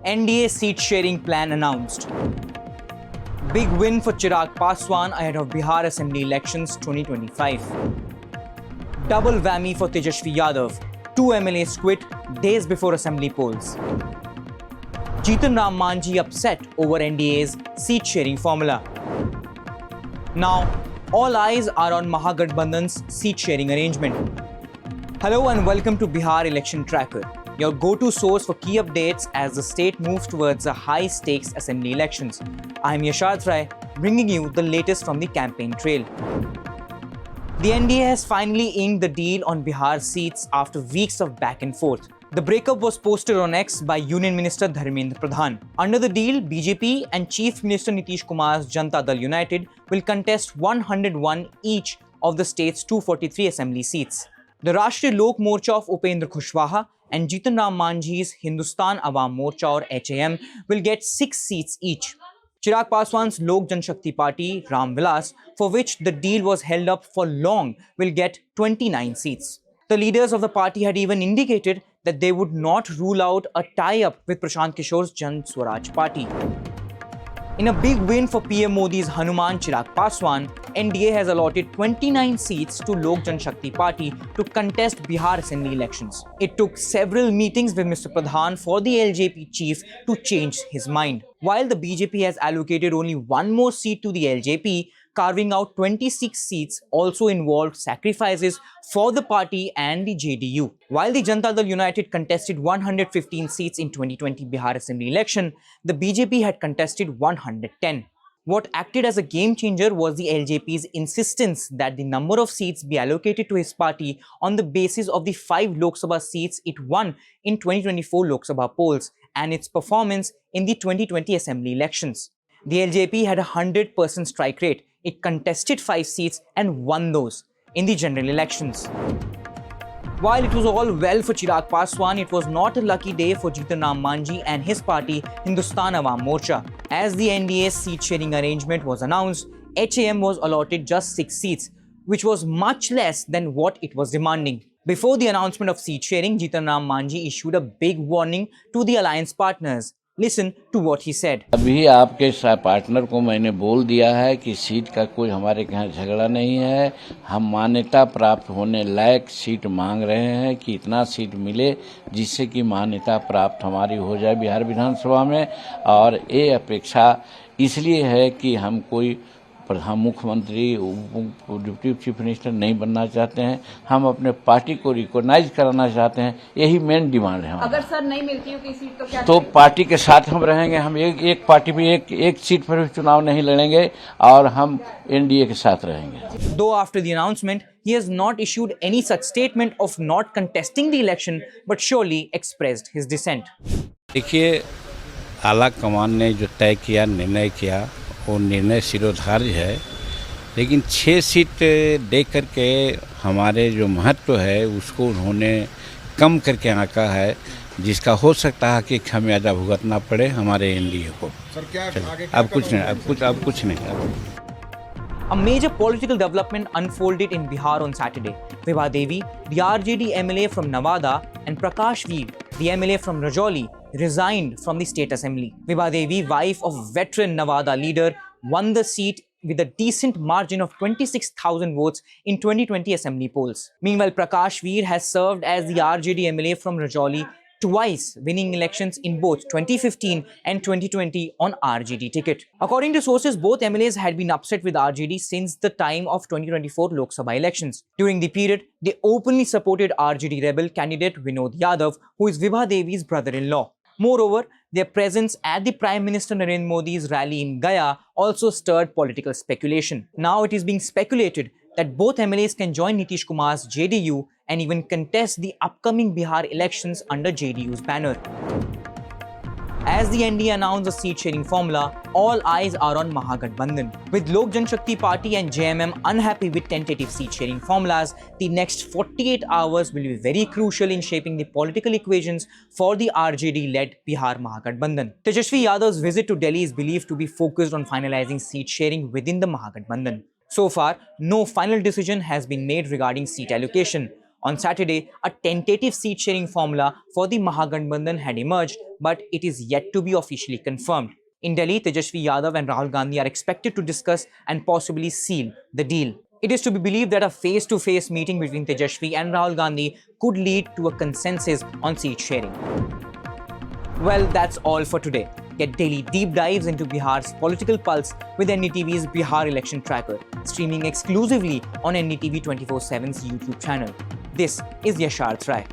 NDA seat sharing plan announced. Big win for Chirag Paswan ahead of Bihar Assembly elections 2025. Double whammy for Tejashwi Yadav. 2 MLAs quit days before Assembly polls. Jeetan Ram Manjhi upset over NDA's seat sharing formula. Now, all eyes are on Mahagathbandhan's seat sharing arrangement. Hello and welcome to Bihar Election Tracker, your go-to source for key updates as the state moves towards the high-stakes assembly elections. I am Yasharth Rai, bringing you the latest from the campaign trail. The NDA has finally inked the deal on Bihar seats after weeks of back and forth. The breakup was posted on X by Union Minister Dharmendra Pradhan. Under the deal, BJP and Chief Minister Nitish Kumar's Janata Dal United will contest 101 each of the state's 243 assembly seats. The Rashtriya Lok Morcha of Upendra Kushwaha and Jeetan Ram Manjhi's Hindustan Awam Morcha or HAM will get 6 seats each. Chirag Paswan's Lok Janshakti Party, Ram Vilas, for which the deal was held up for long, will get 29 seats. The leaders of the party had even indicated that they would not rule out a tie-up with Prashant Kishore's Jan Swaraj Party. In a big win for PM Modi's Hanuman Chirag Paswan, NDA has allotted 29 seats to Lok Janshakti Party to contest Bihar Assembly elections. It took several meetings with Mr. Pradhan for the LJP chief to change his mind. While the BJP has allocated only one more seat to the LJP, carving out 26 seats also involved sacrifices for the party and the JDU. While the Janata Dal United contested 115 seats in 2020 Bihar Assembly election, the BJP had contested 110. What acted as a game changer was the LJP's insistence that the number of seats be allocated to his party on the basis of the 5 Lok Sabha seats it won in 2024 Lok Sabha polls and its performance in the 2020 Assembly elections. The LJP had a 100% strike rate. It contested 5 seats and won those in the general elections. While it was all well for Chirag Paswan, it was not a lucky day for Jeetan Ram Manjhi and his party Hindustan Awam Morcha. As the NDA's seat-sharing arrangement was announced, HAM was allotted just 6 seats, which was much less than what it was demanding. Before the announcement of seat-sharing, Jeetan Ram Manjhi issued a big warning to the alliance partners. Listen to what he said. अभी आपके partner को मैंने बोल दिया है कि seat का कोई हमारे यहाँ झगड़ा नहीं है। हम मान्यता प्राप्त होने लायक सीट मांग रहे हैं कि इतना सीट मिले जिससे कि मान्यता प्राप्त हमारी हो जाए बिहार विधानसभा में। और ये अपेक्षा इसलिए है कि हम कोई प्रधान मुख्यमंत्री डिप्टी चीफ मिनिस्टर नहीं बनना चाहते हैं। हम अपने पार्टी को रिकॉग्नाइज कराना चाहते हैं। यही मेन डिमांड है हमारा। अगर सर नहीं मिलती हो किसी सीट तो क्या तो पार्टी के साथ हम रहेंगे। हम एक पार्टी में एक सीट पर भी चुनाव नहीं लड़ेंगे और हम एनडीए के साथ रहेंगे। Though after the announcement, he has not issued any such statement of not contesting the election, but surely expressed his dissent. देखिए, आला कमान ने जो तय किया, निर्णय किया, वो निर्णय सिरोधार्य है, लेकिन 6 सीट दे करके हमारे जो महत्व है उसको उन्होंने कम करके आंका है, जिसका हो सकता है कि खमियाजा भुगतना पड़े हमारे एनडीए को। सर क्या आगे अब कुछ नहीं। A major political development unfolded in Bihar on Saturday. Vibha Devi, the RJD MLA from Nawada, and Prakash Veer, the MLA from Rajouri, resigned from the state assembly. Vibha Devi, wife of veteran Nawada leader, won the seat with a decent margin of 26,000 votes in 2020 assembly polls. Meanwhile, Prakash Veer has served as the RJD MLA from Rajouri twice, winning elections in both 2015 and 2020 on RJD ticket. According to sources, both MLAs had been upset with RJD since the time of 2024 Lok Sabha elections. During the period, they openly supported RJD rebel candidate Vinod Yadav, who is Vibha Devi's brother-in-law. Moreover, their presence at the Prime Minister Narendra Modi's rally in Gaya also stirred political speculation. Now it is being speculated that both MLAs can join Nitish Kumar's JDU and even contest the upcoming Bihar elections under JDU's banner. As the NDA announced the seat-sharing formula, all eyes are on Mahagathbandhan. With Lok Janshakti Party and JMM unhappy with tentative seat-sharing formulas, the next 48 hours will be very crucial in shaping the political equations for the RJD-led Bihar Mahagathbandhan. Tejashwi Yadav's visit to Delhi is believed to be focused on finalizing seat-sharing within the Mahagathbandhan. So far, no final decision has been made regarding seat allocation. On Saturday, a tentative seat sharing formula for the Mahagathbandhan had emerged, but it is yet to be officially confirmed. In Delhi, Tejashwi Yadav and Rahul Gandhi are expected to discuss and possibly seal the deal. It is to be believed that a face-to-face meeting between Tejashwi and Rahul Gandhi could lead to a consensus on seat sharing. Well, that's all for today. Get daily deep dives into Bihar's political pulse with NDTV's Bihar Election Tracker, streaming exclusively on NDTV 24/7's YouTube channel. This is Yasharth Rai.